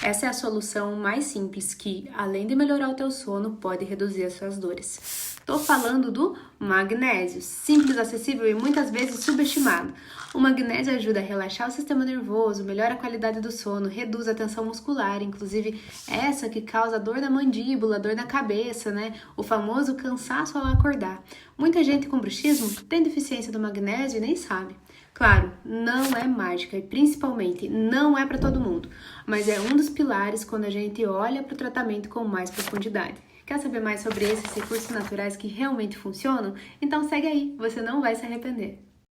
Essa é a solução mais simples que, além de melhorar o teu sono, pode reduzir as suas dores. Tô falando do magnésio, simples, acessível e muitas vezes subestimado. O magnésio ajuda a relaxar o sistema nervoso, melhora a qualidade do sono, reduz a tensão muscular, inclusive essa que causa dor na mandíbula, dor na cabeça, né? O famoso cansaço ao acordar. Muita gente com bruxismo tem deficiência do magnésio e nem sabe. Claro, não é mágica e principalmente não é para todo mundo, mas é um dos pilares quando a gente olha para o tratamento com mais profundidade. Quer saber mais sobre esses recursos naturais que realmente funcionam? Então segue aí, você não vai se arrepender.